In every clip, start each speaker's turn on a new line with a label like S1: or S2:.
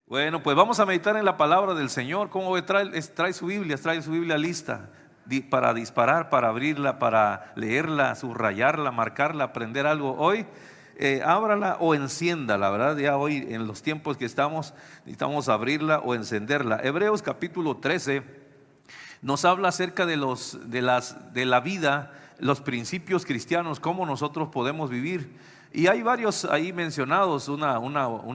S1: Bueno, pues vamos a meditar en la palabra del Señor. ¿Cómo ve? Trae su Biblia lista para disparar, para abrirla, para leerla, subrayarla, marcarla, aprender algo. Hoy, ábrala o enciéndala, ¿verdad? Ya hoy, en los tiempos que estamos, necesitamos abrirla o encenderla. Hebreos capítulo 13 nos habla acerca de la vida, los principios cristianos, cómo nosotros podemos vivir. Y hay varios ahí mencionados, una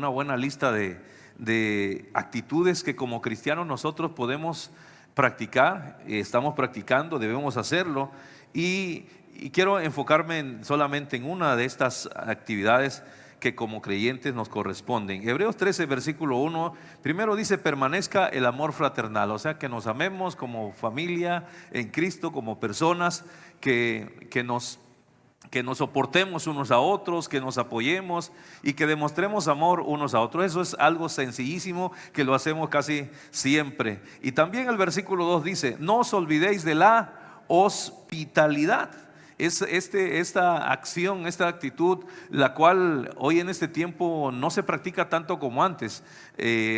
S1: buena lista de actitudes que como cristianos nosotros podemos practicar, estamos practicando, debemos hacerlo. Y quiero enfocarme solamente en una de estas actividades que como creyentes nos corresponden. Hebreos 13, versículo 1, primero dice: permanezca el amor fraternal, o sea, que nos amemos como familia en Cristo, como personas, que nos soportemos unos a otros, que nos apoyemos y que demostremos amor unos a otros. Eso es algo sencillísimo que lo hacemos casi siempre. Y también el versículo 2 dice: no os olvidéis de la hospitalidad. Esta acción, esta actitud, la cual hoy en este tiempo no se practica tanto como antes.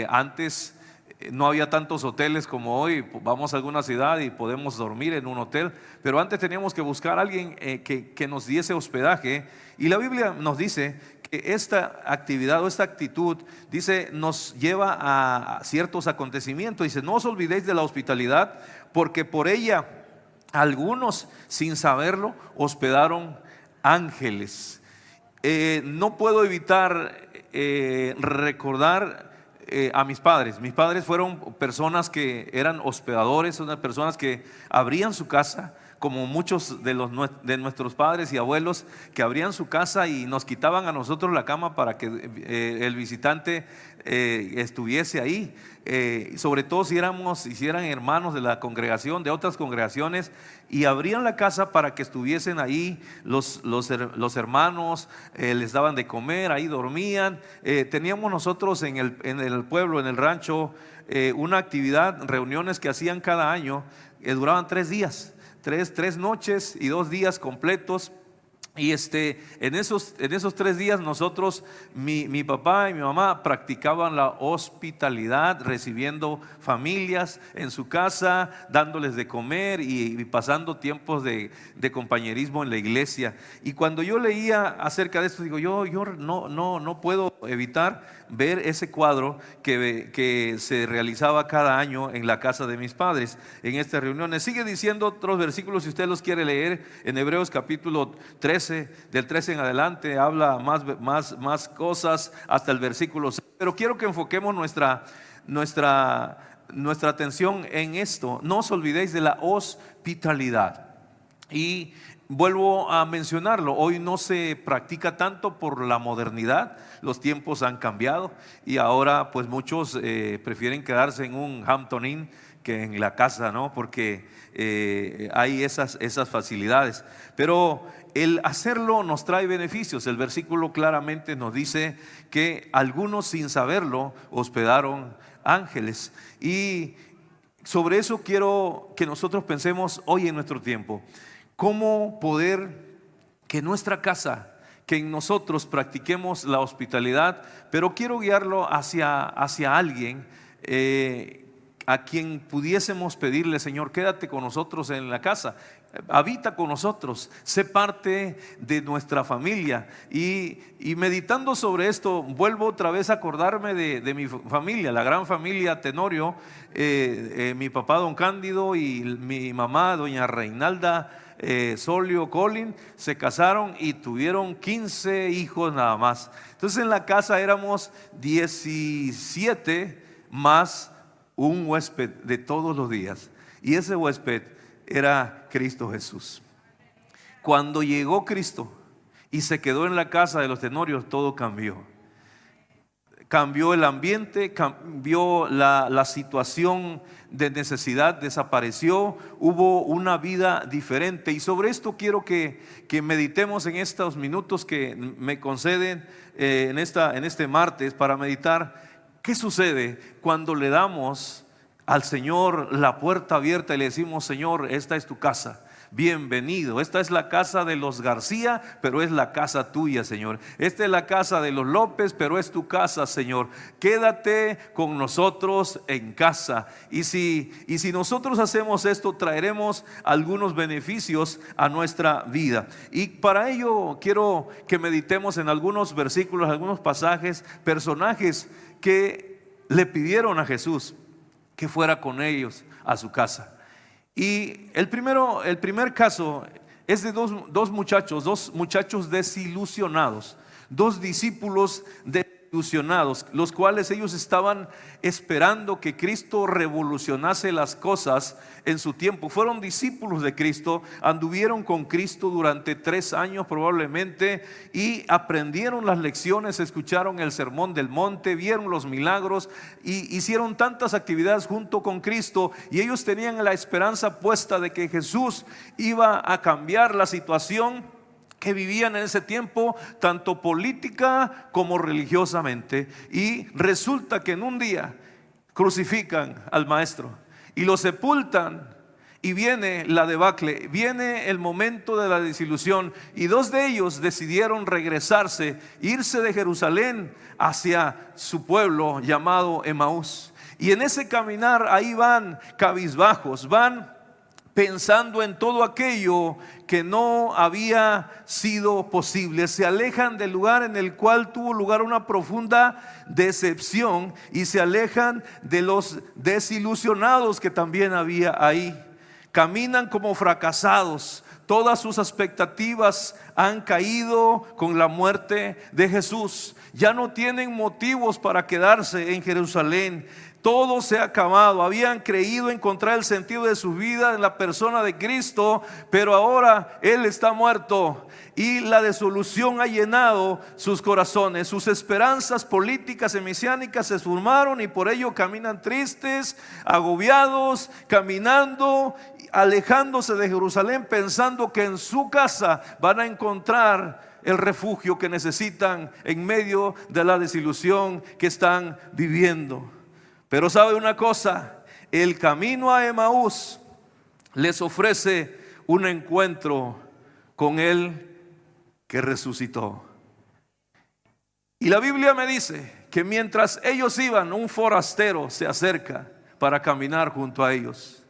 S1: Antes no había tantos hoteles como hoy. Vamos a alguna ciudad y podemos dormir en un hotel, pero antes teníamos que buscar a alguien que nos diese hospedaje. Y la Biblia nos dice que esta actividad o esta actitud, dice, nos lleva a ciertos acontecimientos. Dice: no os olvidéis de la hospitalidad, porque por ella algunos, sin saberlo, hospedaron ángeles. No puedo evitar recordar a mis padres. Mis padres fueron personas que eran hospedadores, unas personas que abrían su casa, como muchos de nuestros padres y abuelos, que abrían su casa y nos quitaban a nosotros la cama para que el visitante estuviese ahí. Sobre todo si eran hermanos de la congregación, de otras congregaciones, y abrían la casa para que estuviesen ahí los hermanos, les daban de comer, ahí dormían. Teníamos nosotros en el pueblo, en el rancho, una actividad, reuniones que hacían cada año, duraban 3 días. Tres noches y 2 días completos. Y en esos 3 días nosotros, mi papá y mi mamá practicaban la hospitalidad, recibiendo familias en su casa, dándoles de comer y pasando tiempos de compañerismo en la iglesia. Y cuando yo leía acerca de esto, digo, yo no puedo evitar ver ese cuadro que se realizaba cada año en la casa de mis padres, en estas reuniones. Sigue diciendo otros versículos, si usted los quiere leer, en Hebreos capítulo 13, del 13 en adelante, habla más cosas hasta el versículo 6. Pero quiero que enfoquemos nuestra atención en esto: no os olvidéis de la hospitalidad. Y vuelvo a mencionarlo, hoy no se practica tanto por la modernidad. Los tiempos han cambiado y ahora pues muchos prefieren quedarse en un Hampton Inn que en la casa, ¿no? Porque hay esas facilidades. Pero el hacerlo nos trae beneficios. El versículo claramente nos dice que algunos, sin saberlo, hospedaron ángeles. Y sobre eso quiero que nosotros pensemos hoy en nuestro tiempo: cómo poder que nuestra casa, que en nosotros practiquemos la hospitalidad. Pero quiero guiarlo hacia alguien a quien pudiésemos pedirle: Señor, quédate con nosotros en la casa, habita con nosotros, sé parte de nuestra familia. Y meditando sobre esto, vuelvo otra vez a acordarme de mi familia, la gran familia Tenorio. Mi papá don Cándido y mi mamá doña Reinalda Solio Colin se casaron y tuvieron 15 hijos nada más. Entonces en la casa éramos 17 más un huésped de todos los días, y ese huésped era Cristo Jesús. Cuando llegó Cristo y se quedó en la casa de los Tenorios, todo cambió. Cambió el ambiente, cambió la situación de necesidad, desapareció, hubo una vida diferente. Y sobre esto quiero que meditemos en estos minutos que me conceden en este martes para meditar. ¿Qué sucede cuando le damos al Señor la puerta abierta y le decimos: Señor, esta es tu casa, bienvenido. Esta es la casa de los García, pero es la casa tuya, Señor. Esta es la casa de los López, pero es tu casa, Señor. Quédate con nosotros en casa. Y si nosotros hacemos esto, traeremos algunos beneficios a nuestra vida. Y para ello quiero que meditemos en algunos versículos, algunos pasajes, personajes que le pidieron a Jesús que fuera con ellos a su casa. Y el primer caso es de dos muchachos desilusionados, dos discípulos desilusionados, los cuales ellos estaban esperando que Cristo revolucionase las cosas en su tiempo. Fueron discípulos de Cristo, anduvieron con Cristo durante 3 años probablemente y aprendieron las lecciones, escucharon el sermón del monte, vieron los milagros y hicieron tantas actividades junto con Cristo, y ellos tenían la esperanza puesta de que Jesús iba a cambiar la situación que vivían en ese tiempo, tanto política como religiosamente. Y resulta que en un día crucifican al maestro y lo sepultan, y viene la debacle, viene el momento de la desilusión, y 2 de ellos decidieron regresarse, irse de Jerusalén hacia su pueblo llamado Emaús. Y en ese caminar ahí van cabizbajos, van pensando en todo aquello que no había sido posible. Se alejan del lugar en el cual tuvo lugar una profunda decepción, y se alejan de los desilusionados que también había ahí. Caminan como fracasados. Todas sus expectativas han caído con la muerte de Jesús. Ya no tienen motivos para quedarse en Jerusalén. Todo se ha acabado. Habían creído encontrar el sentido de su vida en la persona de Cristo, pero ahora Él está muerto y la desolución ha llenado sus corazones. Sus esperanzas políticas y mesiánicas se esfumaron, y por ello caminan tristes, agobiados, caminando, alejándose de Jerusalén, pensando que en su casa van a encontrar el refugio que necesitan en medio de la desilusión que están viviendo. Pero sabe una cosa, el camino a Emaús les ofrece un encuentro con Él que resucitó. Y la Biblia me dice que mientras ellos iban, un forastero se acerca para caminar junto a ellos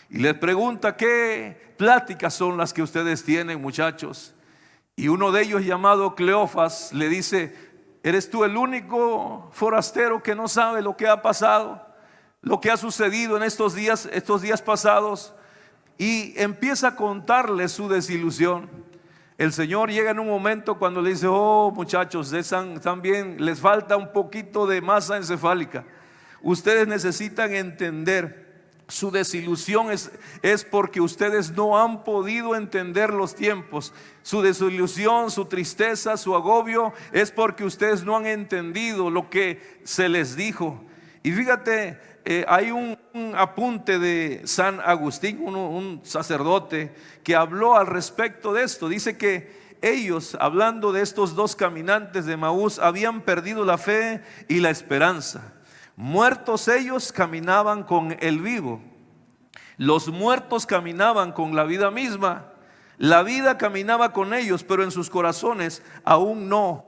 S1: y les pregunta: ¿qué pláticas son las que ustedes tienen, muchachos? Y uno de ellos, llamado Cleofas, le dice: ¿eres tú el único forastero que no sabe lo que ha pasado, lo que ha sucedido en estos días pasados? Y empieza a contarle su desilusión. El Señor llega en un momento cuando le dice: oh, muchachos, también les falta un poquito de masa encefálica. Ustedes necesitan entender, su desilusión es porque ustedes no han podido entender los tiempos. Su desilusión, su tristeza, su agobio es porque ustedes no han entendido lo que se les dijo. Y fíjate, hay un apunte de San Agustín, un sacerdote, que habló al respecto de esto. Dice que ellos, hablando de estos 2 caminantes de Emaús, habían perdido la fe y la esperanza. Muertos ellos, caminaban con el vivo. Los muertos caminaban con la vida misma. La vida caminaba con ellos, pero en sus corazones aún no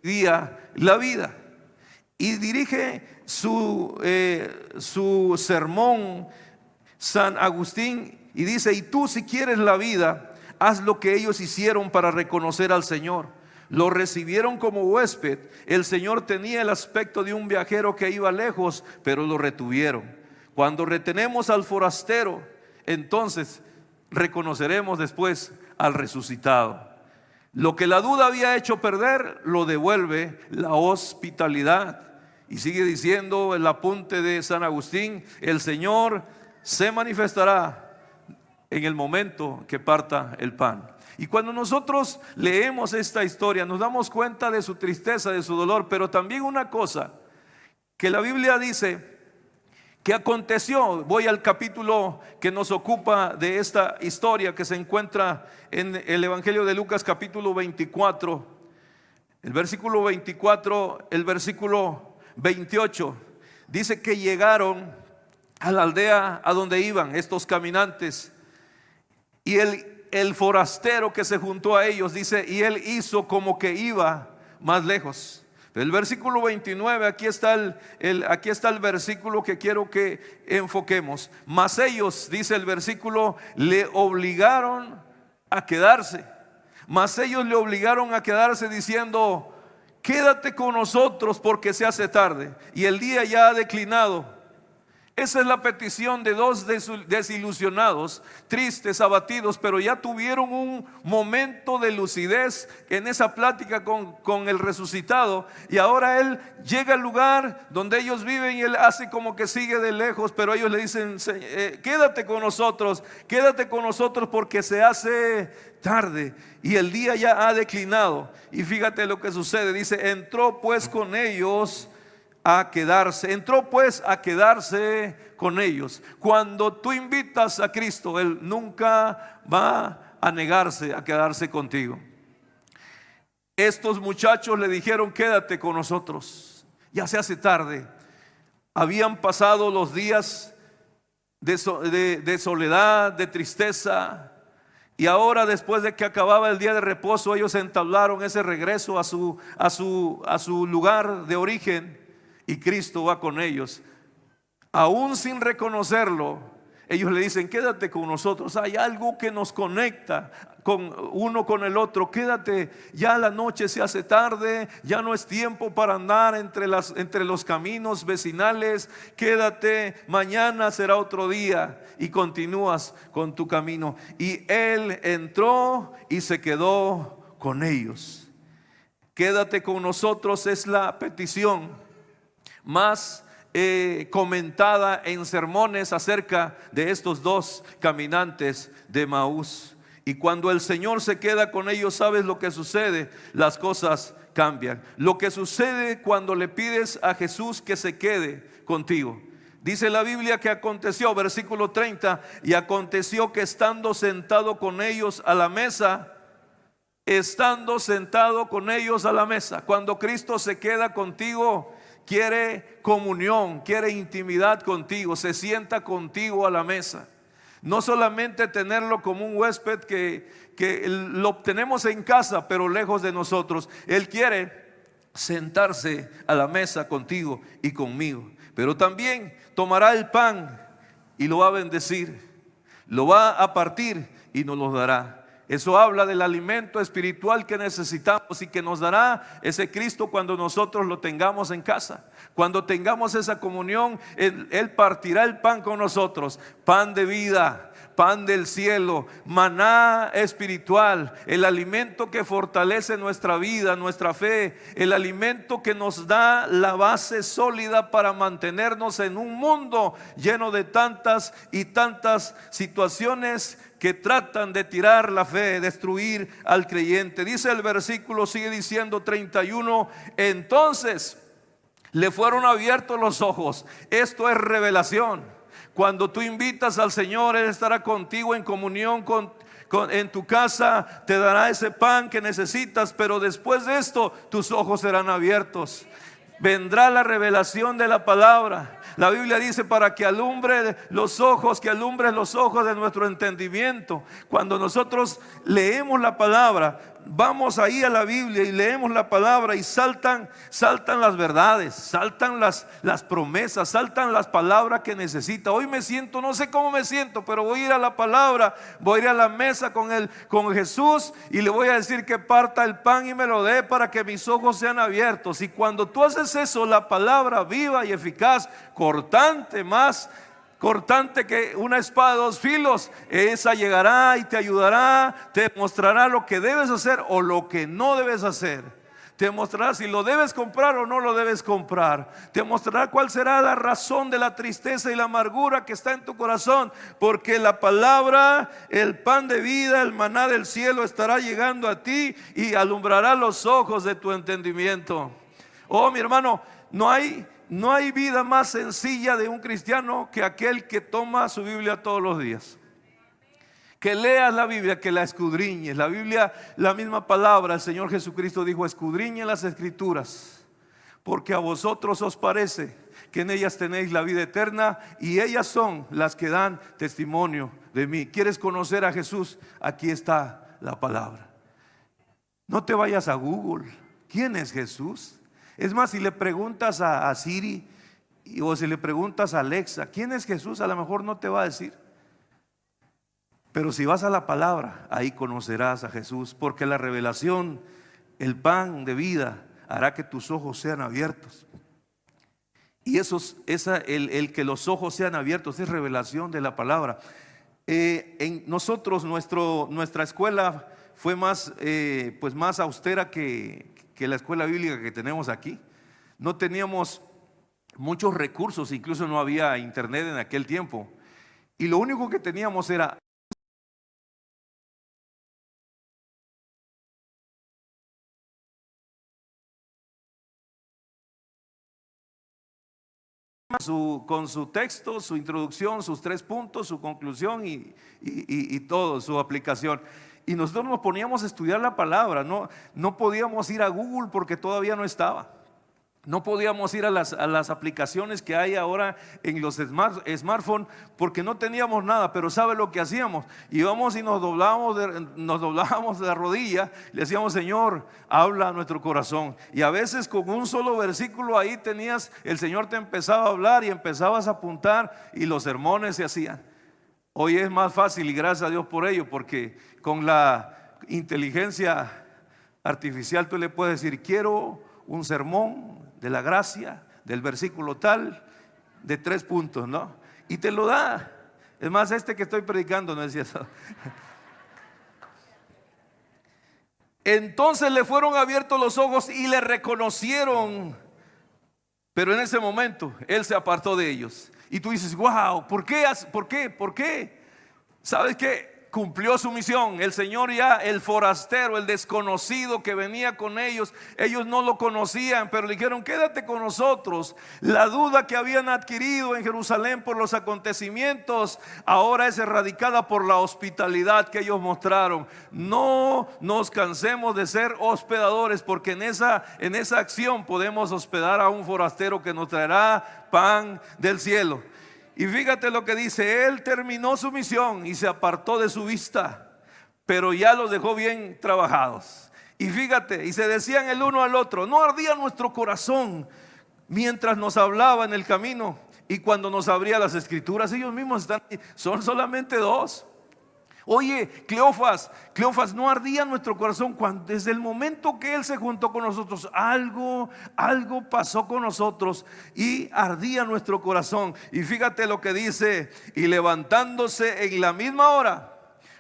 S1: residía la vida. Y dirige su sermón San Agustín y dice: y tú, si quieres la vida, haz lo que ellos hicieron para reconocer al Señor. Lo recibieron como huésped. El Señor tenía el aspecto de un viajero que iba lejos, pero lo retuvieron. Cuando retenemos al forastero, entonces reconoceremos después al resucitado. Lo que la duda había hecho perder, lo devuelve la hospitalidad. Y sigue diciendo el apunte de San Agustín: el Señor se manifestará en el momento que parta el pan. Y cuando nosotros leemos esta historia, nos damos cuenta de su tristeza, de su dolor, pero también una cosa que la Biblia dice que aconteció. Voy al capítulo que nos ocupa de esta historia, que se encuentra en el Evangelio de Lucas, capítulo 24, el versículo 24, el versículo 28. Dice que llegaron a la aldea a donde iban estos caminantes, y el el forastero que se juntó a ellos, dice, y él hizo como que iba más lejos. El versículo 29, aquí está el versículo que quiero que enfoquemos. Mas ellos, dice el versículo, le obligaron a quedarse. Mas ellos le obligaron a quedarse diciendo: quédate con nosotros porque se hace tarde y el día ya ha declinado. Esa es la petición de dos desilusionados, tristes, abatidos, pero ya tuvieron un momento de lucidez en esa plática con el resucitado. Y ahora él llega al lugar donde ellos viven y él hace como que sigue de lejos, pero ellos le dicen: quédate con nosotros porque se hace tarde y el día ya ha declinado. Y fíjate lo que sucede, dice: entró pues con ellos a quedarse. Entró pues a quedarse con ellos. Cuando tú invitas a Cristo, Él nunca va a negarse a quedarse contigo. Estos muchachos le dijeron: quédate con nosotros, ya se hace tarde. Habían pasado los días de soledad, de tristeza, y ahora, después de que acababa el día de reposo, ellos entablaron ese regreso a su lugar de origen. Y Cristo va con ellos, aún sin reconocerlo. Ellos le dicen: quédate con nosotros, hay algo que nos conecta uno con el otro. Quédate, ya la noche se hace tarde, ya no es tiempo para andar entre los caminos vecinales. Quédate, mañana será otro día. Y continúas con tu camino. Y él entró y se quedó con ellos. Quédate con nosotros es la petición más comentada en sermones acerca de estos dos caminantes de Emaús. Y cuando el Señor se queda con ellos, ¿sabes lo que sucede? Las cosas cambian. Lo que sucede cuando le pides a Jesús que se quede contigo. Dice la Biblia que aconteció, versículo 30, y aconteció que estando sentado con ellos a la mesa, cuando Cristo se queda contigo, quiere comunión, quiere intimidad contigo, se sienta contigo a la mesa. No solamente tenerlo como un huésped que lo tenemos en casa pero lejos de nosotros. Él quiere sentarse a la mesa contigo y conmigo. Pero también tomará el pan y lo va a bendecir, lo va a partir y nos lo dará. Eso habla del alimento espiritual que necesitamos y que nos dará ese Cristo cuando nosotros lo tengamos en casa. Cuando tengamos esa comunión, Él partirá el pan con nosotros. Pan de vida, pan del cielo, maná espiritual, el alimento que fortalece nuestra vida, nuestra fe, el alimento que nos da la base sólida para mantenernos en un mundo lleno de tantas y tantas situaciones que tratan de tirar la fe, destruir al creyente. Dice el versículo, sigue diciendo 31, entonces le fueron abiertos los ojos. Esto es revelación. Cuando tú invitas al Señor, Él estará contigo en comunión en tu casa, te dará ese pan que necesitas, pero después de esto tus ojos serán abiertos. Vendrá la revelación de la palabra. La Biblia dice: para que alumbre los ojos, que alumbres los ojos de nuestro entendimiento. Cuando nosotros leemos la palabra, vamos ahí a la Biblia y leemos la palabra y saltan las verdades, saltan las promesas, saltan las palabras que necesita. Hoy me siento, no sé cómo me siento, pero voy a ir a la palabra, voy a ir a la mesa con Jesús y le voy a decir que parta el pan y me lo dé para que mis ojos sean abiertos. Y cuando tú haces eso, la palabra viva y eficaz, cortante, más cortante que una espada de dos filos, esa llegará y te ayudará, te mostrará lo que debes hacer o lo que no debes hacer. Te mostrará si lo debes comprar o no lo debes comprar. Te mostrará cuál será la razón de la tristeza y la amargura que está en tu corazón, porque la palabra, el pan de vida, el maná del cielo estará llegando a ti y alumbrará los ojos de tu entendimiento. Oh, mi hermano, no hay vida más sencilla de un cristiano que aquel que toma su Biblia todos los días. Que leas la Biblia, que la escudriñes. La Biblia, la misma palabra, el Señor Jesucristo dijo: escudriñen las Escrituras, porque a vosotros os parece que en ellas tenéis la vida eterna y ellas son las que dan testimonio de mí. ¿Quieres conocer a Jesús? Aquí está la palabra. No te vayas a Google. ¿Quién es Jesús? Es más, si le preguntas a Siri o si le preguntas a Alexa, ¿quién es Jesús? A lo mejor no te va a decir. Pero si vas a la palabra, ahí conocerás a Jesús, porque la revelación, el pan de vida, hará que tus ojos sean abiertos. Y el que los ojos sean abiertos es revelación de la palabra. En nosotros, nuestra escuela fue más austera que la escuela bíblica que tenemos aquí. No teníamos muchos recursos, incluso no había internet en aquel tiempo. Y lo único que teníamos era con su texto, su introducción, sus 3 puntos, su conclusión y todo, su aplicación. Y nosotros nos poníamos a estudiar la palabra, no podíamos ir a Google porque todavía no estaba. No podíamos ir a las aplicaciones que hay ahora en los smartphones porque no teníamos nada. Pero ¿sabe lo que hacíamos? Íbamos y nos doblábamos la rodilla, le decíamos: Señor, habla a nuestro corazón. Y a veces con un solo versículo ahí el Señor te empezaba a hablar y empezabas a apuntar y los sermones se hacían. Hoy es más fácil y gracias a Dios por ello, porque con la inteligencia artificial tú le puedes decir: quiero un sermón de la gracia, del versículo tal, de 3 puntos, ¿no? Y te lo da. Es más, que estoy predicando no decía eso. Entonces le fueron abiertos los ojos y le reconocieron. Pero en ese momento él se apartó de ellos. Y tú dices: wow, ¿por qué? ¿Por qué? ¿Por qué? ¿Sabes qué? Cumplió su misión. El Señor ya, el forastero, el desconocido que venía con ellos no lo conocían, pero le dijeron: quédate con nosotros. La duda que habían adquirido en Jerusalén por los acontecimientos ahora es erradicada por la hospitalidad que ellos mostraron. No nos cansemos de ser hospedadores, porque en esa acción podemos hospedar a un forastero que nos traerá pan del cielo. Y fíjate lo que dice: él terminó su misión y se apartó de su vista, pero ya los dejó bien trabajados. Y fíjate, y se decían el uno al otro: ¿no ardía nuestro corazón mientras nos hablaba en el camino y cuando nos abría las escrituras? Ellos mismos son solamente 2. Oye, Cleofas, ¿no ardía nuestro corazón desde el momento que él se juntó con nosotros? Algo pasó con nosotros y ardía nuestro corazón. Y fíjate lo que dice: y levantándose en la misma hora,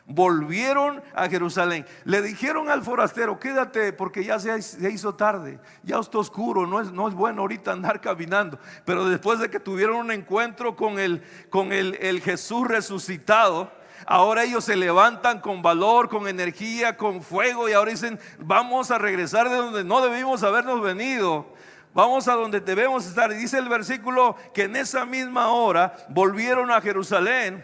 S1: volvieron a Jerusalén. Le dijeron al forastero: quédate porque ya se hizo tarde, ya está oscuro, no es bueno ahorita andar caminando. Pero después de que tuvieron un encuentro con el Jesús resucitado, ahora ellos se levantan con valor, con energía, con fuego, y ahora dicen: vamos a regresar de donde no debimos habernos venido, vamos a donde debemos estar. Y dice el versículo que en esa misma hora volvieron a Jerusalén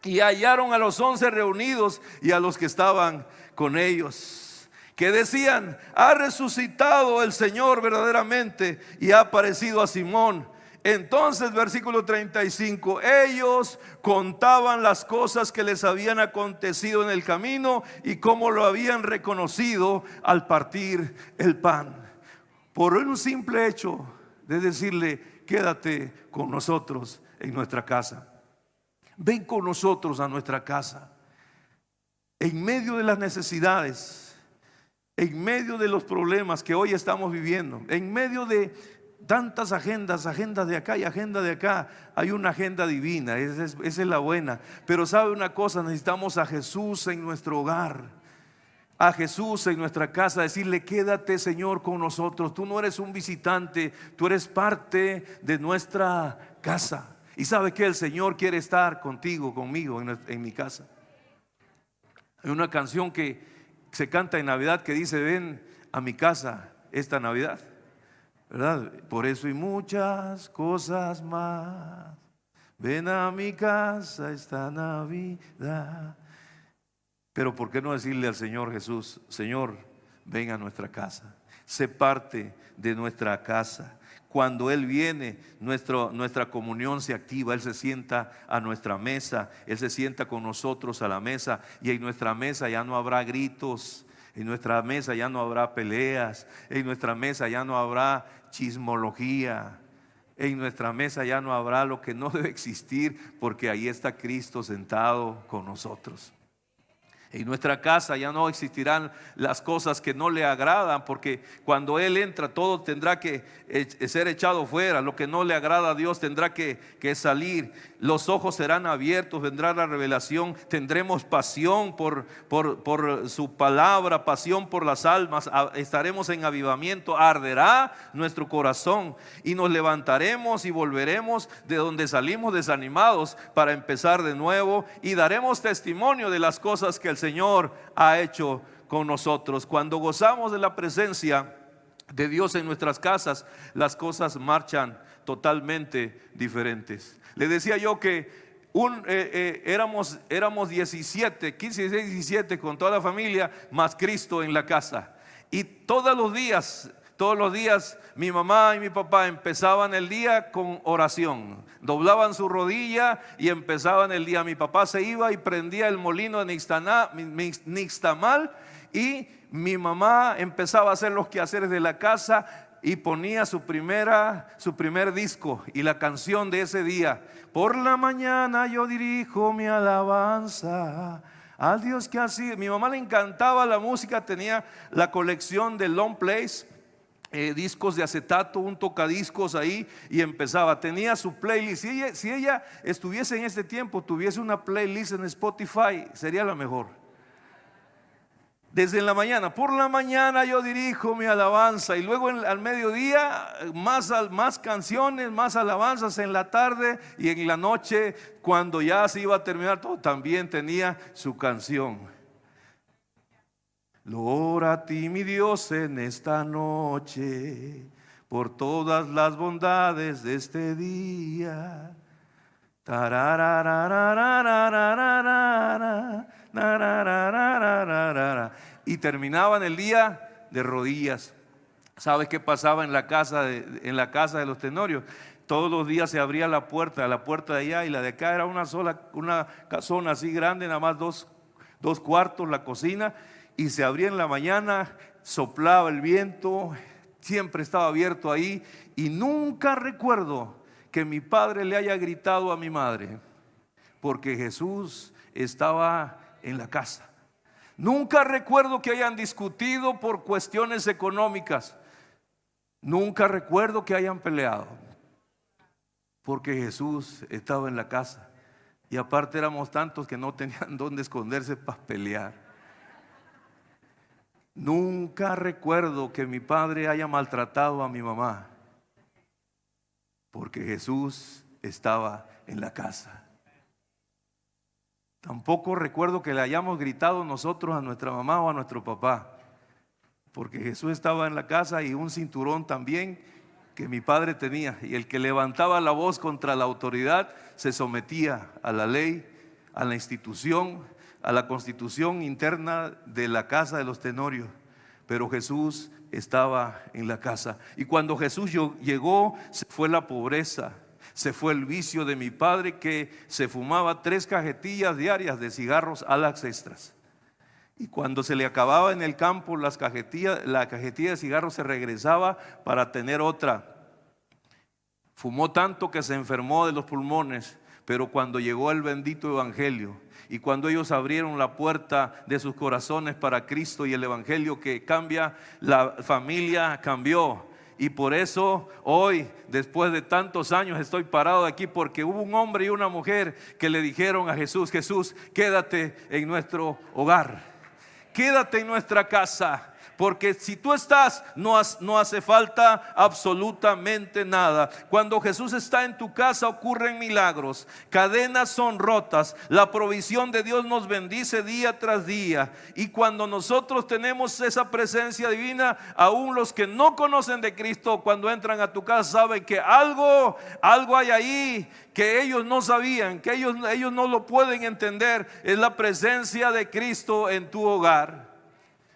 S1: y hallaron a los 11 reunidos y a los que estaban con ellos, que decían: ha resucitado el Señor verdaderamente y ha aparecido a Simón. Entonces, versículo 35, ellos contaban las cosas que les habían acontecido en el camino y cómo lo habían reconocido al partir el pan. Por un simple hecho de decirle: quédate con nosotros en nuestra casa, ven con nosotros a nuestra casa. En medio de las necesidades, en medio de los problemas que hoy estamos viviendo, en medio de tantas agendas de acá y agenda de acá, hay una agenda divina, esa es la buena. Pero sabe una cosa: necesitamos a Jesús en nuestro hogar, a Jesús en nuestra casa, decirle: quédate, Señor, con nosotros. Tú no eres un visitante, tú eres parte de nuestra casa. Y sabe que el Señor quiere estar contigo, conmigo en mi casa. Hay una canción que se canta en Navidad que dice: ven a mi casa esta Navidad, ¿verdad? Por eso y muchas cosas más, ven a mi casa esta Navidad. Pero ¿por qué no decirle al Señor Jesús: Señor, ven a nuestra casa, sé parte de nuestra casa? Cuando Él viene, nuestra comunión se activa. Él se sienta a nuestra mesa, Él se sienta con nosotros a la mesa, y en nuestra mesa ya no habrá gritos, en nuestra mesa ya no habrá peleas, en nuestra mesa ya no habrá chismología, en nuestra mesa ya no habrá lo que no debe existir, porque ahí está Cristo sentado con nosotros. En nuestra casa ya no existirán las cosas que no le agradan, porque cuando Él entra todo tendrá que ser echado fuera. Lo que no le agrada a Dios tendrá que salir. Los ojos serán abiertos, vendrá la revelación. Tendremos pasión por su palabra, pasión por las almas. Estaremos en avivamiento, arderá nuestro corazón y nos levantaremos y volveremos de donde salimos desanimados para empezar de nuevo, y daremos testimonio de las cosas que el Señor ha hecho con nosotros. Cuando gozamos de la presencia de Dios en nuestras casas, las cosas marchan totalmente diferentes. Le decía yo que éramos 17, 15, 16, 17 con toda la familia, más Cristo en la casa. Y todos los días mi mamá y mi papá empezaban el día con oración. Doblaban su rodilla y empezaban el día. Mi papá se iba y prendía el molino de nixtamal, y mi mamá empezaba a hacer los quehaceres de la casa y ponía su primer disco y la canción de ese día. Por la mañana yo dirijo mi alabanza al Dios que ha sido. Mi mamá le encantaba la música, tenía la colección de long plays, discos de acetato, un tocadiscos ahí, y empezaba, tenía su playlist. Si ella estuviese en este tiempo, tuviese una playlist en Spotify, sería la mejor. Desde la mañana, por la mañana yo dirijo mi alabanza, y luego al mediodía más canciones, más alabanzas. En la tarde y en la noche, cuando ya se iba a terminar todo, también tenía su canción. Lo oro a ti, mi Dios, en esta noche, por todas las bondades de este día. Y terminaban el día de rodillas. ¿Sabes qué pasaba en la casa de los Tenorios? Todos los días se abría la puerta de allá y la de acá era una casona así grande, nada más dos cuartos, la cocina, y se abría en la mañana, soplaba el viento, siempre estaba abierto ahí, y nunca recuerdo que mi padre le haya gritado a mi madre, porque Jesús estaba en la casa. Nunca recuerdo que hayan discutido por cuestiones económicas. Nunca recuerdo que hayan peleado, porque Jesús estaba en la casa. Y aparte éramos tantos que no tenían dónde esconderse para pelear. Nunca recuerdo que mi padre haya maltratado a mi mamá, porque Jesús estaba en la casa. Tampoco recuerdo que le hayamos gritado nosotros a nuestra mamá o a nuestro papá, porque Jesús estaba en la casa, y un cinturón también que mi padre tenía, y el que levantaba la voz contra la autoridad se sometía a la ley, a la institución, a la constitución interna de la casa de los Tenorios. Pero Jesús estaba en la casa, y cuando Jesús llegó, se fue la pobreza, se fue el vicio de mi padre, que se fumaba 3 cajetillas diarias de cigarros a las extras. Y cuando se le acababa en el campo la cajetilla de cigarros, se regresaba para tener otra. Fumó tanto que se enfermó de los pulmones. Pero cuando llegó el bendito evangelio, y cuando ellos abrieron la puerta de sus corazones para Cristo y el evangelio que cambia, la familia cambió. Y por eso hoy, después de tantos años, estoy parado aquí, porque hubo un hombre y una mujer que le dijeron a Jesús: Jesús, quédate en nuestro hogar, quédate en nuestra casa, porque si tú estás, no hace falta absolutamente nada. Cuando Jesús está en tu casa, ocurren milagros, cadenas son rotas, la provisión de Dios nos bendice día tras día. Y cuando nosotros tenemos esa presencia divina, aún los que no conocen de Cristo, cuando entran a tu casa, saben que algo hay ahí que ellos no sabían, que ellos no lo pueden entender. Es la presencia de Cristo en tu hogar.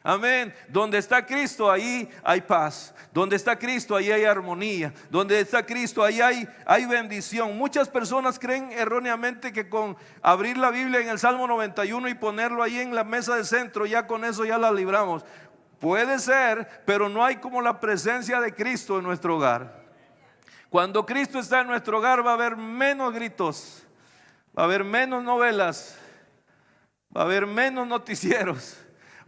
S1: Amén. Donde está Cristo, ahí hay paz. Donde está Cristo, ahí hay armonía. Donde está Cristo, ahí hay bendición. Muchas personas creen erróneamente que con abrir la Biblia en el Salmo 91 y ponerlo ahí en la mesa de centro, ya con eso ya la libramos. Puede ser, pero no hay como la presencia de Cristo en nuestro hogar. Cuando Cristo está en nuestro hogar, va a haber menos gritos, va a haber menos novelas, va a haber menos noticieros,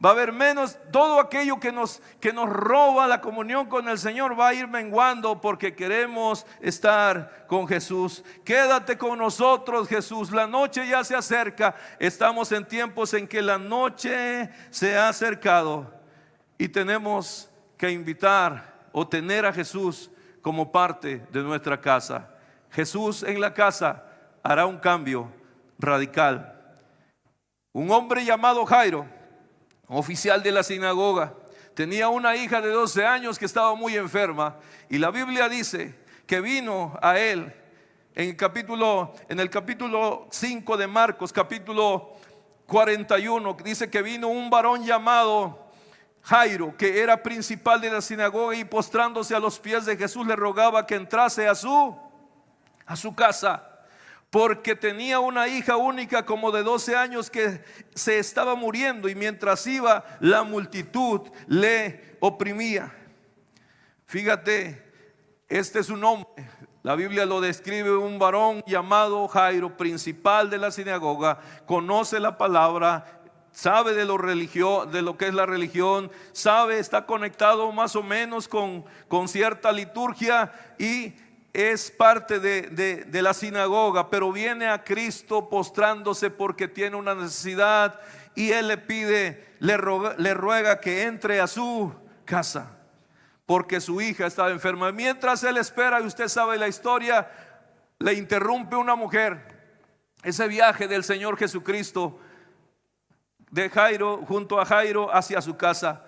S1: va a haber menos, todo aquello que nos roba la comunión con el Señor va a ir menguando, porque queremos estar con Jesús. Quédate con nosotros, Jesús. La noche ya se acerca. Estamos en tiempos en que la noche se ha acercado y tenemos que invitar o tener a Jesús como parte de nuestra casa. Jesús en la casa hará un cambio radical. Un hombre llamado Jairo, oficial de la sinagoga, tenía una hija de 12 años que estaba muy enferma, y la Biblia dice que vino a él en el capítulo 5 de Marcos, capítulo 41, dice que vino un varón llamado Jairo, que era principal de la sinagoga, y postrándose a los pies de Jesús le rogaba que entrase a su casa, porque tenía una hija única como de 12 años que se estaba muriendo, y mientras iba la multitud le oprimía. Fíjate, este es un hombre, la Biblia lo describe, un varón llamado Jairo, principal de la sinagoga, conoce la palabra, sabe de lo que es la religión, sabe, está conectado más o menos con cierta liturgia y es parte de la sinagoga, pero viene a Cristo postrándose porque tiene una necesidad, y él le ruega que entre a su casa porque su hija estaba enferma. Mientras él espera, y usted sabe la historia, le interrumpe una mujer ese viaje del Señor Jesucristo de Jairo, junto a Jairo, hacia su casa.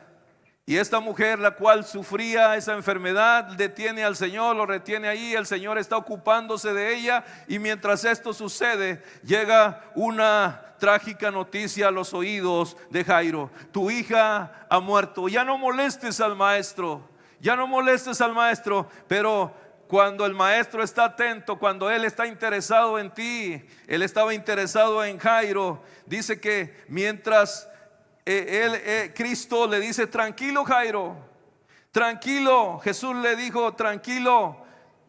S1: Y esta mujer, la cual sufría esa enfermedad, detiene al Señor, lo retiene ahí. El Señor está ocupándose de ella, y mientras esto sucede, llega una trágica noticia a los oídos de Jairo: tu hija ha muerto. Ya no molestes al maestro, ya no molestes al maestro. Pero cuando el maestro está atento, cuando él está interesado en ti, él estaba interesado en Jairo. Dice que mientras Cristo le dice: tranquilo, Jairo, tranquilo. Jesús le dijo: tranquilo,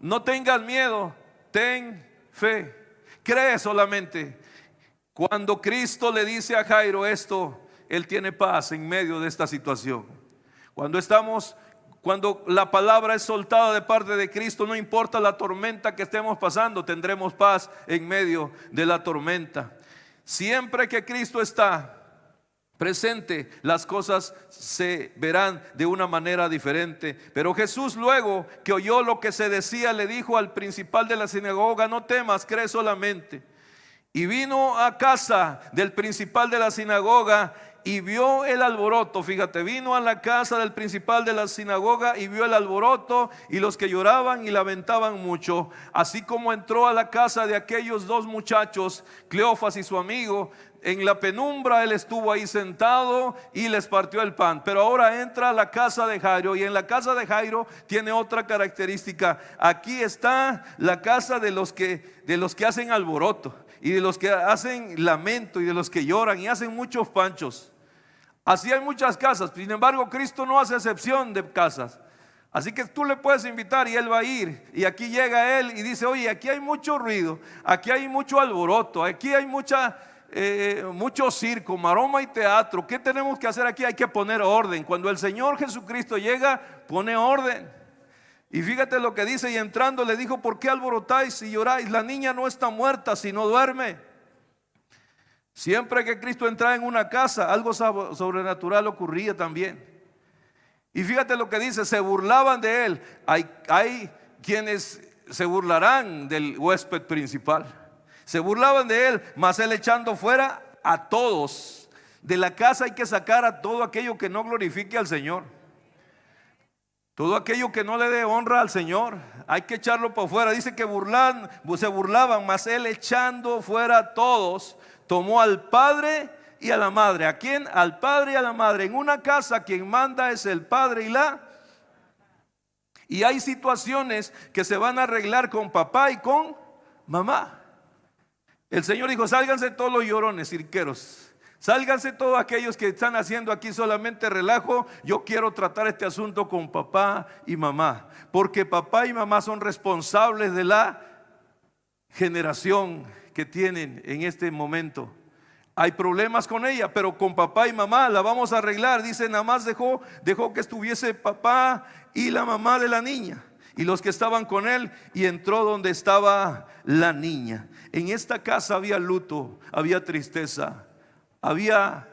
S1: no tengas miedo, ten fe, cree solamente. Cuando Cristo le dice a Jairo esto, él tiene paz en medio de esta situación. Cuando la palabra es soltada de parte de Cristo, no importa la tormenta que estemos pasando, tendremos paz en medio de la tormenta. Siempre que Cristo está presente, las cosas se verán de una manera diferente. Pero Jesús, luego que oyó lo que se decía, le dijo al principal de la sinagoga: no temas, cree solamente. Y vino a casa del principal de la sinagoga y vio el alboroto. Fíjate, vino a la casa del principal de la sinagoga y vio el alboroto y los que lloraban y lamentaban mucho, así como entró a la casa de aquellos dos muchachos, Cleofas y su amigo. En la penumbra él estuvo ahí sentado y les partió el pan. Pero ahora entra a la casa de Jairo, y en la casa de Jairo tiene otra característica. Aquí está la casa de los que hacen alboroto, y de los que hacen lamento, y de los que lloran y hacen muchos panchos. Así hay muchas casas. Sin embargo, Cristo no hace excepción de casas. Así que tú le puedes invitar y él va a ir. Y aquí llega él y dice: oye, aquí hay mucho ruido, aquí hay mucho alboroto, aquí hay mucho circo, maroma y teatro. ¿Qué tenemos que hacer aquí? Hay que poner orden. Cuando el Señor Jesucristo llega, pone orden. Y fíjate lo que dice: y entrando le dijo: ¿por qué alborotáis y lloráis? La niña no está muerta, sino duerme. Siempre que Cristo entraba en una casa, algo sobrenatural ocurría también. Y fíjate lo que dice: se burlaban de él. Hay quienes se burlarán del huésped principal. Se burlaban de él, mas él, echando fuera a todos de la casa, hay que sacar a todo aquello que no glorifique al Señor. Todo aquello que no le dé honra al Señor, hay que echarlo para afuera. Dice que se burlaban, mas él, echando fuera a todos, tomó al padre y a la madre. ¿A quién? Al padre y a la madre. En una casa quien manda es el padre y hay situaciones que se van a arreglar con papá y con mamá. El Señor dijo: sálganse todos los llorones, cirqueros, sálganse todos aquellos que están haciendo aquí solamente relajo. Yo quiero tratar este asunto con papá y mamá, porque papá y mamá son responsables de la generación que tienen en este momento. Hay problemas con ella, pero con papá y mamá la vamos a arreglar. Dice: nada más dejó que estuviese papá y la mamá de la niña y los que estaban con él, y entró donde estaba la niña. En esta casa había luto, había tristeza, había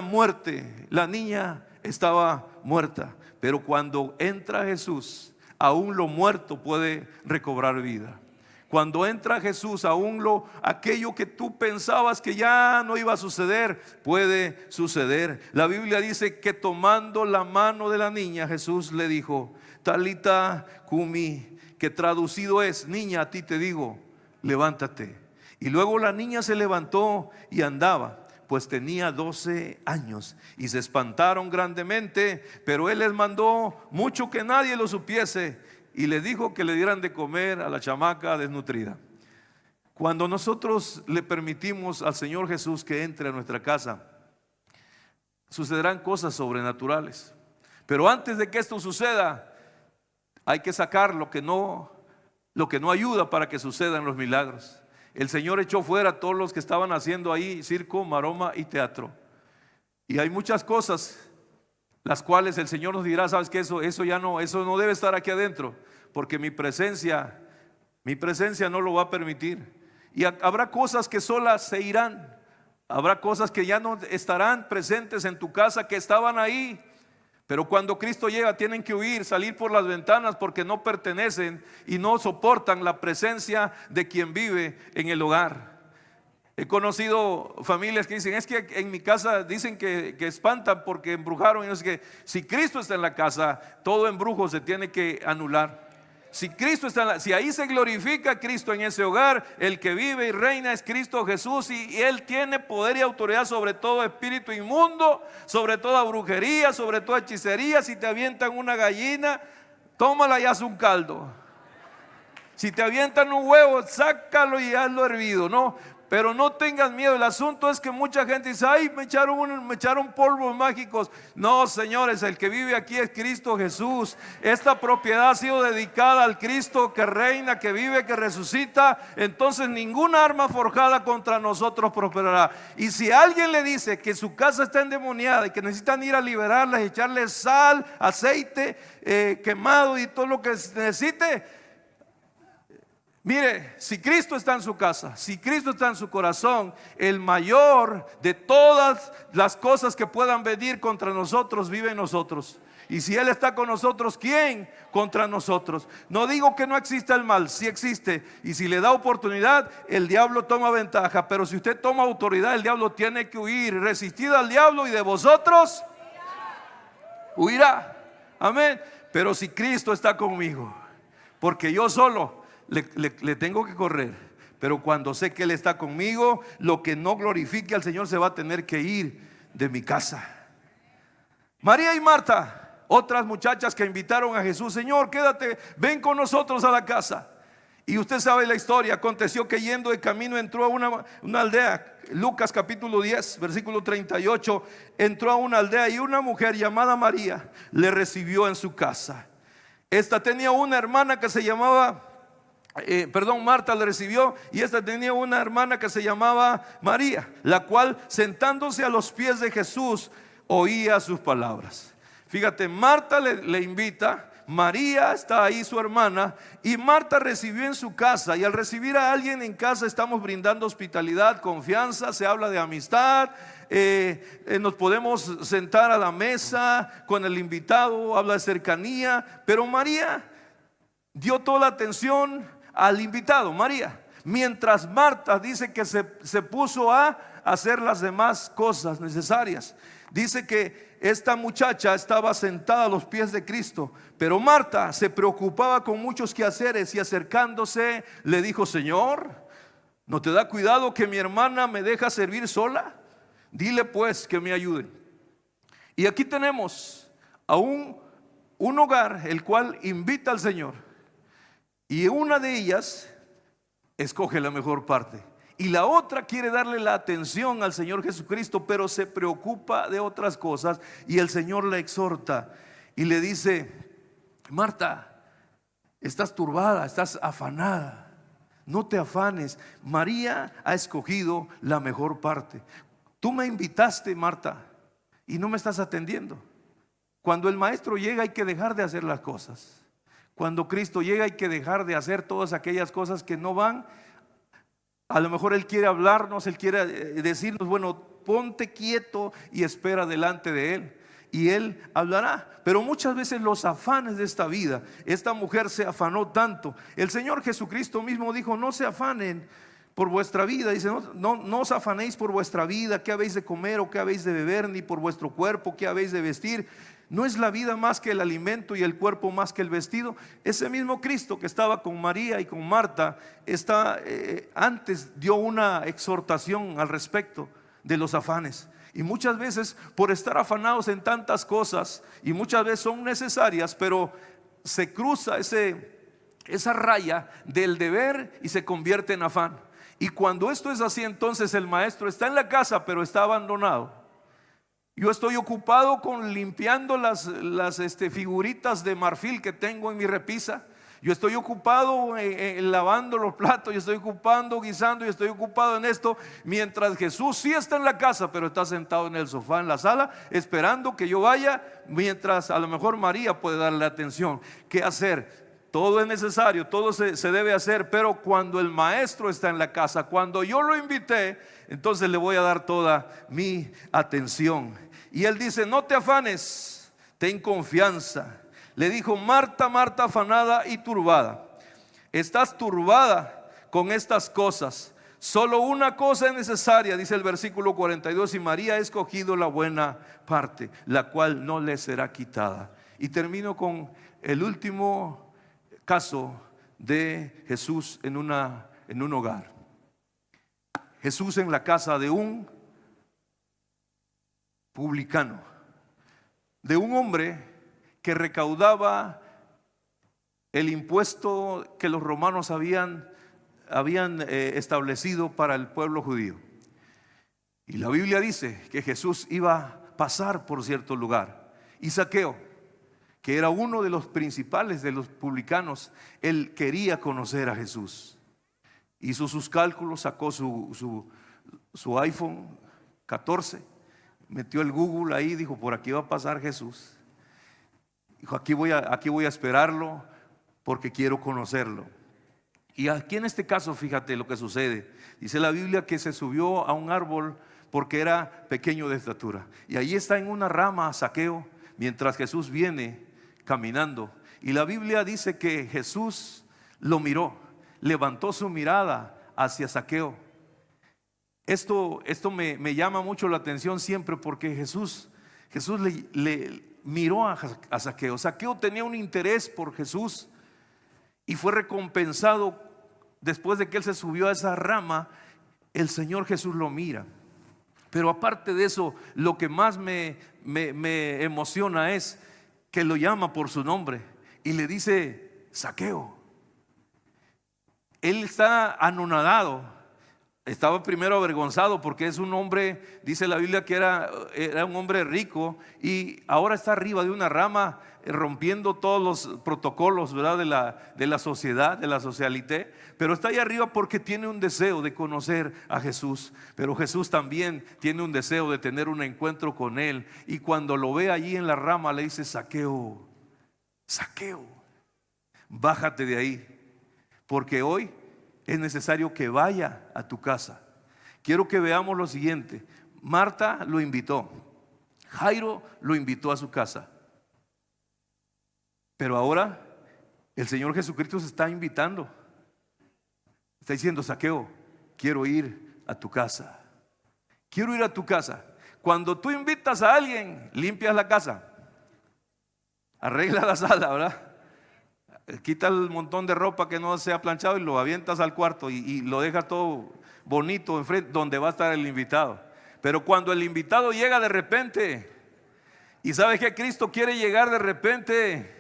S1: muerte. La niña estaba muerta, pero cuando entra Jesús, aún lo muerto puede recobrar vida. Cuando entra Jesús, aún aquello que tú pensabas que ya no iba a suceder, puede suceder. La Biblia dice que tomando la mano de la niña, Jesús le dijo: Talita cumi, que traducido es: niña, a ti te digo, levántate. Y luego la niña se levantó y andaba, pues tenía 12 años, y se espantaron grandemente, pero él les mandó mucho que nadie lo supiese, y les dijo que le dieran de comer a la chamaca desnutrida. Cuando nosotros le permitimos al Señor Jesús que entre a nuestra casa, sucederán cosas sobrenaturales. Pero antes de que esto suceda, hay que sacar lo que no ayuda para que sucedan los milagros. El Señor echó fuera a todos los que estaban haciendo ahí circo, maroma y teatro. Y hay muchas cosas las cuales el Señor nos dirá: sabes que eso no debe estar aquí adentro, porque mi presencia no lo va a permitir. Y habrá cosas que solas se irán, habrá cosas que ya no estarán presentes en tu casa, que estaban ahí, pero cuando Cristo llega tienen que huir, salir por las ventanas, porque no pertenecen y no soportan la presencia de quien vive en el hogar. He conocido familias que dicen: es que en mi casa dicen que espantan porque embrujaron. Y no sé qué. Si Cristo está en la casa, todo embrujo se tiene que anular. Si ahí se glorifica a Cristo en ese hogar, el que vive y reina es Cristo Jesús, y Él tiene poder y autoridad sobre todo espíritu inmundo, sobre toda brujería, sobre toda hechicería. Si te avientan una gallina, tómala y haz un caldo. Si te avientan un huevo, sácalo y hazlo hervido, ¿no? Pero no tengas miedo. El asunto es que mucha gente dice: ay, me echaron polvos mágicos. No, señores, el que vive aquí es Cristo Jesús. Esta propiedad ha sido dedicada al Cristo que reina, que vive, que resucita. Entonces ninguna arma forjada contra nosotros prosperará. Y si alguien le dice que su casa está endemoniada y que necesitan ir a liberarla, echarle sal, aceite quemado y todo lo que necesite, mire, si Cristo está en su casa, si Cristo está en su corazón, el mayor de todas las cosas que puedan venir contra nosotros vive en nosotros. Y si Él está con nosotros, ¿quién contra nosotros? No digo que no exista el mal, sí existe. Y si le da oportunidad, el diablo toma ventaja. Pero si usted toma autoridad, el diablo tiene que huir. Resistid al diablo y de vosotros huirá. Amén. Pero si Cristo está conmigo, porque yo solo le tengo que correr, pero cuando sé que Él está conmigo, lo que no glorifique al Señor se va a tener que ir de mi casa. María y Marta, otras muchachas que invitaron a Jesús: Señor, quédate, ven con nosotros a la casa. Y usted sabe la historia. Aconteció que yendo de camino entró a una aldea. Lucas capítulo 10 versículo 38. Entró a una aldea y una mujer llamada María le recibió en su casa. Esta tenía una hermana que se llamaba Marta le recibió, y esta tenía una hermana que se llamaba María, la cual, sentándose a los pies de Jesús, oía sus palabras. Fíjate, Marta le invita, María está ahí, su hermana, y Marta recibió en su casa. Y al recibir a alguien en casa estamos brindando hospitalidad, confianza, se habla de amistad. Nos podemos sentar a la mesa con el invitado, habla de cercanía. Pero María dio toda la atención al invitado, María, mientras Marta dice que se puso a hacer las demás cosas necesarias. Dice que esta muchacha estaba sentada a los pies de Cristo, pero Marta se preocupaba con muchos quehaceres, y acercándose le dijo: Señor, ¿no te da cuidado que mi hermana me deja servir sola? Dile pues que me ayude. Y aquí tenemos a un hogar el cual invita al Señor, y una de ellas escoge la mejor parte, y la otra quiere darle la atención al Señor Jesucristo, pero se preocupa de otras cosas. Y el Señor la exhorta y le dice: Marta, estás turbada, estás afanada, no te afanes, María ha escogido la mejor parte. Tú me invitaste, Marta, y no me estás atendiendo. Cuando el maestro llega hay que dejar de hacer las cosas. Cuando Cristo llega hay que dejar de hacer todas aquellas cosas que no van. A lo mejor Él quiere hablarnos, Él quiere decirnos: bueno, ponte quieto y espera delante de Él, y Él hablará. Pero muchas veces los afanes de esta vida, esta mujer se afanó tanto. El Señor Jesucristo mismo dijo: no se afanen por vuestra vida. Dice: no os afanéis por vuestra vida, qué habéis de comer o qué habéis de beber, ni por vuestro cuerpo, qué habéis de vestir. ¿No es la vida más que el alimento y el cuerpo más que el vestido? Ese mismo Cristo que estaba con María y con Marta antes dio una exhortación al respecto de los afanes. Y muchas veces, por estar afanados en tantas cosas, y muchas veces son necesarias, pero se cruza esa raya del deber y se convierte en afán. Y cuando esto es así, entonces el maestro está en la casa pero está abandonado. Yo estoy ocupado con limpiando las figuritas de marfil que tengo en mi repisa. Yo estoy ocupado lavando los platos. Yo estoy ocupado guisando. Yo estoy ocupado en esto. Mientras Jesús sí está en la casa, pero está sentado en el sofá en la sala, esperando que yo vaya. Mientras a lo mejor María puede darle atención. ¿Qué hacer? Todo es necesario, todo se debe hacer. Pero cuando el maestro está en la casa, cuando yo lo invité, entonces le voy a dar toda mi atención. Y Él dice: no te afanes, ten confianza. Le dijo: Marta, Marta, afanada y turbada, estás turbada con estas cosas. Solo una cosa es necesaria, dice el versículo 42, y María ha escogido la buena parte, la cual no le será quitada. Y termino con el último caso de Jesús en un hogar. Jesús en la casa de un publicano, de un hombre que recaudaba el impuesto que los romanos habían establecido para el pueblo judío. Y la Biblia dice que Jesús iba a pasar por cierto lugar, y Zaqueo, que era uno de los principales de los publicanos, él quería conocer a Jesús. Hizo sus cálculos, sacó su iPhone 14, metió el Google ahí, dijo: por aquí va a pasar Jesús. Dijo: aquí voy a esperarlo porque quiero conocerlo. Y aquí en este caso, fíjate lo que sucede. Dice la Biblia que se subió a un árbol porque era pequeño de estatura. Y ahí está en una rama Zaqueo, mientras Jesús viene caminando. Y la Biblia dice que Jesús lo miró, levantó su mirada hacia Zaqueo. Esto me llama mucho la atención siempre, porque Jesús le miró a Zaqueo. Zaqueo tenía un interés por Jesús y fue recompensado después de que él se subió a esa rama. El Señor Jesús lo mira. Pero aparte de eso, lo que más me emociona es que lo llama por su nombre y le dice: Zaqueo. Él está anonadado. Estaba primero avergonzado porque es un hombre, dice la Biblia, que era un hombre rico, y ahora está arriba de una rama rompiendo todos los protocolos, ¿verdad?, de la sociedad, de la socialité. Pero está ahí arriba porque tiene un deseo de conocer a Jesús. Pero Jesús también tiene un deseo de tener un encuentro con Él. Y cuando lo ve allí en la rama, le dice: Zaqueo, Zaqueo, bájate de ahí, porque hoy es necesario que vaya a tu casa. Quiero que veamos lo siguiente. Marta lo invitó, Jairo lo invitó a su casa, pero ahora el Señor Jesucristo se está invitando. Está diciendo: Zaqueo, quiero ir a tu casa. Quiero ir a tu casa. Cuando tú invitas a alguien, limpias la casa, arregla la sala, ¿verdad? Quita el montón de ropa que no se ha planchado y lo avientas al cuarto y lo dejas todo bonito enfrente donde va a estar el invitado. Pero cuando el invitado llega de repente, y sabe que Cristo quiere llegar de repente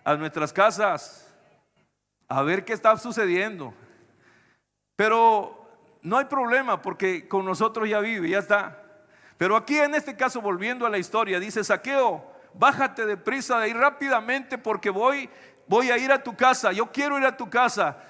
S1: a nuestras casas, a ver qué está sucediendo. Pero no hay problema porque con nosotros ya vive, ya está. Pero aquí en este caso, volviendo a la historia, dice: Zaqueo, bájate deprisa de ahí rápidamente porque voy a ir a tu casa, yo quiero ir a tu casa.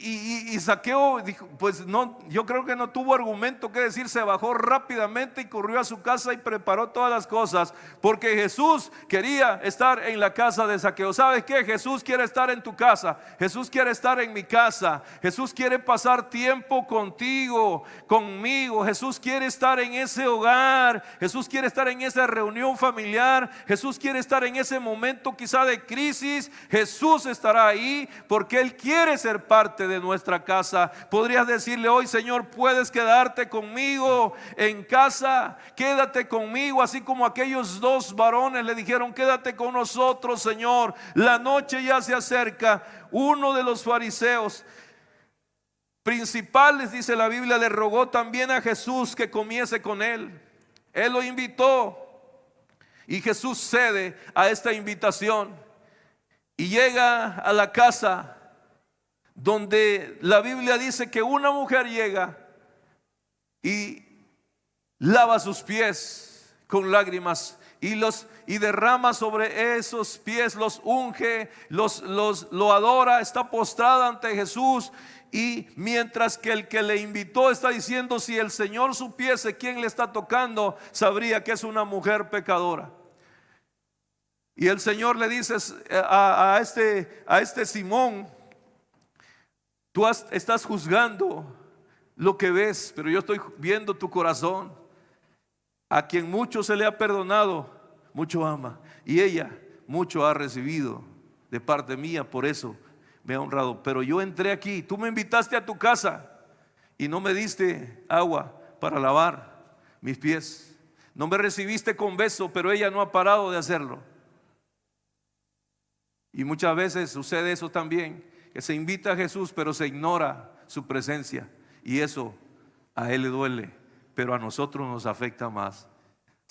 S1: Y Zaqueo dijo, pues no, yo creo que no tuvo argumento que decir, se bajó rápidamente y corrió a su casa y preparó todas las cosas, porque Jesús quería estar en la casa de Zaqueo. ¿Sabes qué? Jesús quiere estar en tu casa, Jesús quiere estar en mi casa, Jesús quiere pasar tiempo contigo, conmigo. Jesús quiere estar en ese hogar, Jesús quiere estar en esa reunión familiar, Jesús quiere estar en ese momento quizá de crisis. Jesús estará ahí porque Él quiere ser parte de nuestra casa. Podrías decirle hoy: Señor, puedes quedarte conmigo en casa, quédate conmigo, así como aquellos dos varones le dijeron: quédate con nosotros, Señor, la noche ya se acerca. Uno de los fariseos principales, dice la Biblia, le rogó también a Jesús que comiese con él. Él lo invitó y Jesús cede a esta invitación y llega a la casa, donde la Biblia dice que una mujer llega y lava sus pies con lágrimas y derrama sobre esos pies, los unge, lo adora, está postrada ante Jesús. Y mientras que el que le invitó está diciendo: si el Señor supiese quién le está tocando, sabría que es una mujer pecadora. Y el Señor le dice a este Simón: tú estás juzgando lo que ves, pero yo estoy viendo tu corazón. A quien mucho se le ha perdonado, mucho ama, y ella mucho ha recibido de parte mía, por eso me ha honrado. Pero yo entré aquí, tú me invitaste a tu casa y no me diste agua para lavar mis pies. No me recibiste con beso, pero ella no ha parado de hacerlo. Y muchas veces sucede eso también, que se invita a Jesús pero se ignora su presencia, y eso a Él le duele, pero a nosotros nos afecta más.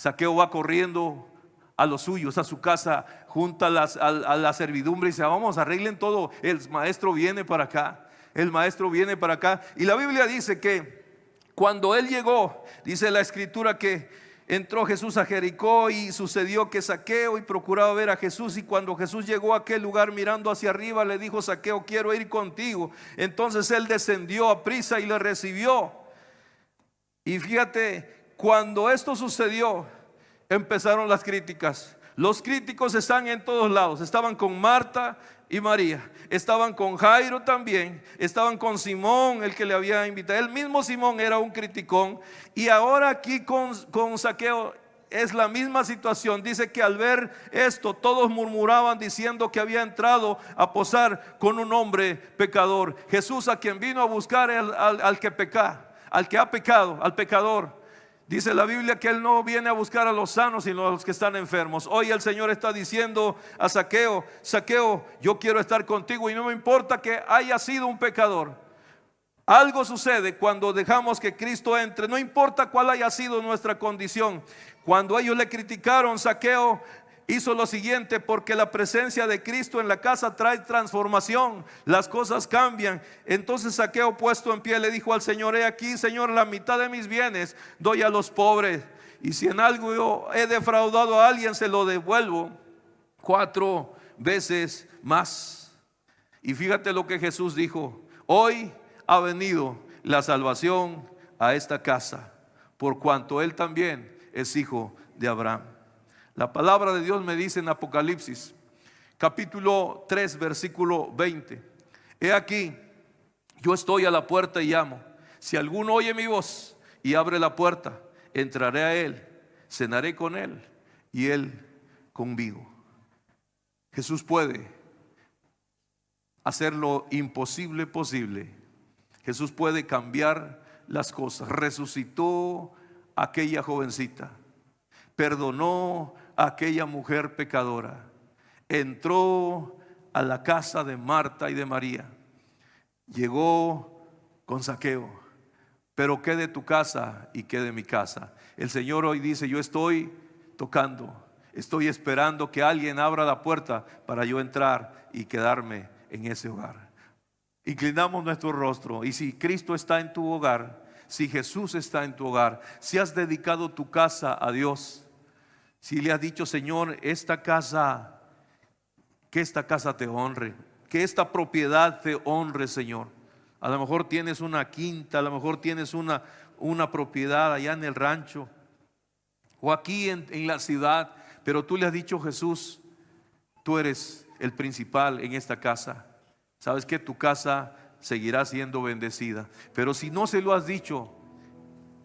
S1: Zaqueo va corriendo a los suyos, a su casa, junto a la servidumbre, y dice: vamos, arreglen todo, el maestro viene para acá, el maestro viene para acá. Y la Biblia dice que cuando él llegó, dice la escritura, que entró Jesús a Jericó, y sucedió que Zaqueo y procuraba ver a Jesús, y cuando Jesús llegó a aquel lugar, mirando hacia arriba, le dijo: Zaqueo, quiero ir contigo. Entonces él descendió a prisa y le recibió. Y fíjate, cuando esto sucedió, empezaron las críticas. Los críticos están en todos lados. Estaban con Marta y María, estaban con Jairo también, estaban con Simón, el que le había invitado. El mismo Simón era un criticón. Y ahora aquí con Zaqueo es la misma situación. Dice que al ver esto, todos murmuraban diciendo que había entrado a posar con un hombre pecador. Jesús, a quien vino a buscar al que peca, al que ha pecado, al pecador. Dice la Biblia que Él no viene a buscar a los sanos, sino a los que están enfermos. Hoy el Señor está diciendo a Zaqueo: Zaqueo, yo quiero estar contigo y no me importa que haya sido un pecador. Algo sucede cuando dejamos que Cristo entre, no importa cuál haya sido nuestra condición. Cuando ellos le criticaron, Zaqueo hizo lo siguiente, porque la presencia de Cristo en la casa trae transformación, las cosas cambian. Entonces Zaqueo, puesto en pie, le dijo al Señor: he aquí, Señor, la mitad de mis bienes doy a los pobres, y si en algo yo he defraudado a alguien, se lo devuelvo 4 veces más. Y fíjate lo que Jesús dijo: hoy ha venido la salvación a esta casa, por cuanto él también es hijo de Abraham. La palabra de Dios me dice en Apocalipsis capítulo 3 versículo 20: he aquí, yo estoy a la puerta y llamo. Si alguno oye mi voz y abre la puerta, entraré a él, cenaré con él y él conmigo. Jesús puede hacer lo imposible posible. Jesús puede cambiar las cosas. Resucitó a aquella jovencita, perdonó a aquella mujer pecadora, entró a la casa de Marta y de María, llegó con Zaqueo, pero qué de tu casa y qué de mi casa. El Señor hoy dice: yo estoy tocando, estoy esperando que alguien abra la puerta para yo entrar y quedarme en ese hogar. Inclinamos nuestro rostro, y si Cristo está en tu hogar, si Jesús está en tu hogar, si has dedicado tu casa a Dios, si le has dicho: Señor, esta casa, que esta casa te honre, que esta propiedad te honre, Señor. A lo mejor tienes una quinta, a lo mejor tienes una propiedad allá en el rancho o aquí en la ciudad, pero tú le has dicho: Jesús, tú eres el principal en esta casa. Sabes que tu casa seguirá siendo bendecida. Pero si no se lo has dicho,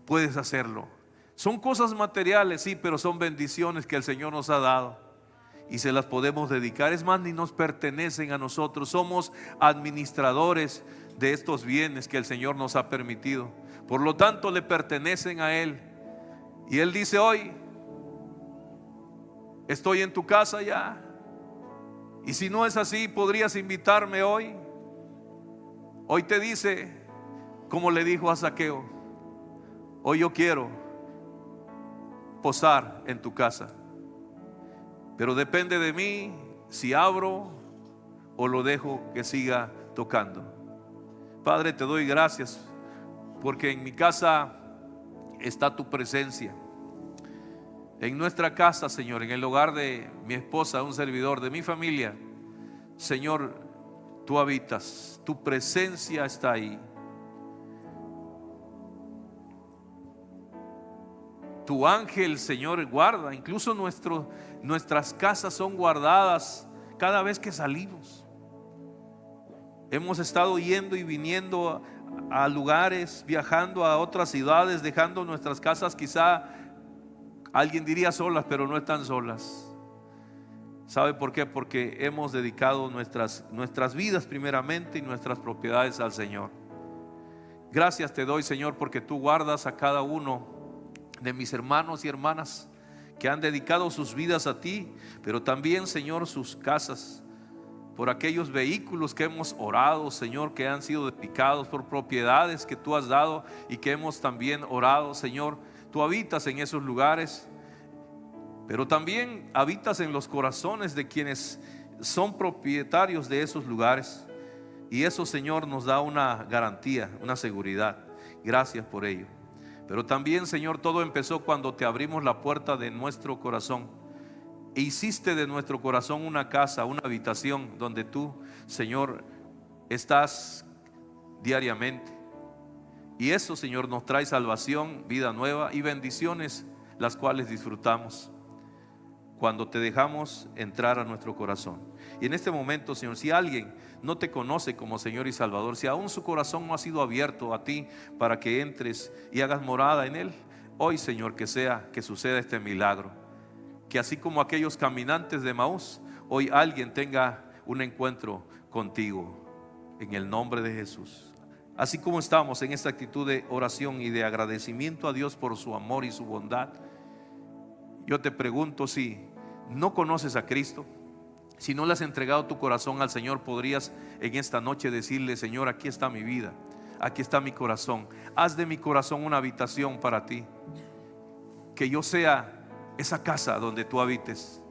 S1: puedes hacerlo. Son cosas materiales, sí, pero son bendiciones que el Señor nos ha dado y se las podemos dedicar. Es más, ni nos pertenecen a nosotros. Somos administradores de estos bienes que el Señor nos ha permitido. Por lo tanto, le pertenecen a Él. Y Él dice hoy: estoy en tu casa ya. Y si no es así, podrías invitarme hoy. Hoy te dice, como le dijo a Zaqueo: hoy yo quiero posar en tu casa, pero depende de mí si abro o lo dejo que siga tocando. Padre, te doy gracias porque en mi casa está tu presencia. En nuestra casa, Señor, en el hogar de mi esposa, un servidor, de mi familia, Señor, tú habitas, tu presencia está ahí. Tu ángel, Señor, guarda. Incluso nuestras casas son guardadas cada vez que salimos. Hemos estado yendo y viniendo a lugares, viajando a otras ciudades, dejando nuestras casas, quizá alguien diría solas, pero no están solas. ¿Sabe por qué? Porque hemos dedicado nuestras vidas primeramente y nuestras propiedades al Señor. Gracias te doy, Señor, porque tú guardas a cada uno de mis hermanos y hermanas que han dedicado sus vidas a ti, pero también, Señor, sus casas, por aquellos vehículos que hemos orado, Señor, que han sido dedicados, por propiedades que tú has dado y que hemos también orado, Señor. Tú habitas en esos lugares, pero también habitas en los corazones de quienes son propietarios de esos lugares. Y eso, Señor, nos da una garantía, una seguridad. Gracias por ello. Pero también, Señor, todo empezó cuando te abrimos la puerta de nuestro corazón e hiciste de nuestro corazón una casa, una habitación donde tú, Señor, estás diariamente. Y eso, Señor, nos trae salvación, vida nueva y bendiciones, las cuales disfrutamos cuando te dejamos entrar a nuestro corazón. Y en este momento, Señor, si alguien no te conoce como Señor y Salvador, si aún su corazón no ha sido abierto a ti para que entres y hagas morada en él, hoy, Señor, que suceda este milagro. Que así como aquellos caminantes de Emaús, hoy alguien tenga un encuentro contigo, en el nombre de Jesús. Así como estamos en esta actitud de oración y de agradecimiento a Dios por su amor y su bondad, yo te pregunto, si no conoces a Cristo, si no le has entregado tu corazón al Señor, podrías en esta noche decirle: Señor, aquí está mi vida, aquí está mi corazón, haz de mi corazón una habitación para ti, que yo sea esa casa donde tú habites.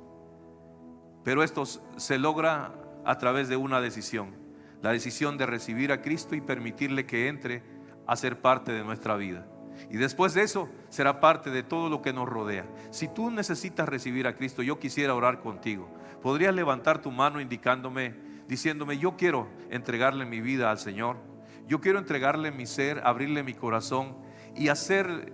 S1: Pero esto se logra a través de una decisión, la decisión de recibir a Cristo y permitirle que entre a ser parte de nuestra vida. Y después de eso será parte de todo lo que nos rodea. Si tú necesitas recibir a Cristo, yo quisiera orar contigo. ¿Podrías levantar tu mano indicándome, diciéndome: yo quiero entregarle mi vida al Señor, yo quiero entregarle mi ser, abrirle mi corazón y hacer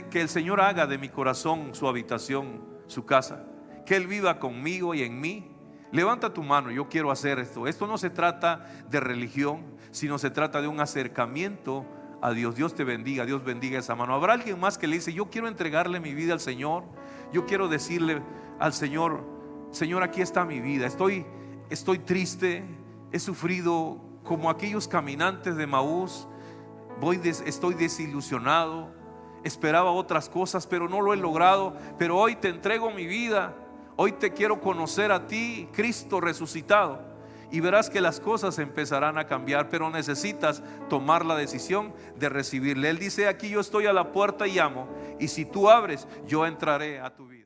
S1: que el Señor haga de mi corazón su habitación, su casa, que Él viva conmigo y en mí? Levanta tu mano: yo quiero hacer esto. Esto no se trata de religión, sino se trata de un acercamiento a Dios. Dios te bendiga, Dios bendiga esa mano. ¿Habrá alguien más que le dice: yo quiero entregarle mi vida al Señor? Yo quiero decirle al Señor: Señor, aquí está mi vida. Estoy triste, he sufrido como aquellos caminantes de Emaús. Estoy desilusionado, esperaba otras cosas, pero no lo he logrado. Pero hoy te entrego mi vida. Hoy te quiero conocer a ti, Cristo resucitado. y verás que las cosas empezarán a cambiar, pero necesitas tomar la decisión de recibirle. Él dice aquí: yo estoy a la puerta y llamo, y si tú abres, yo entraré a tu vida.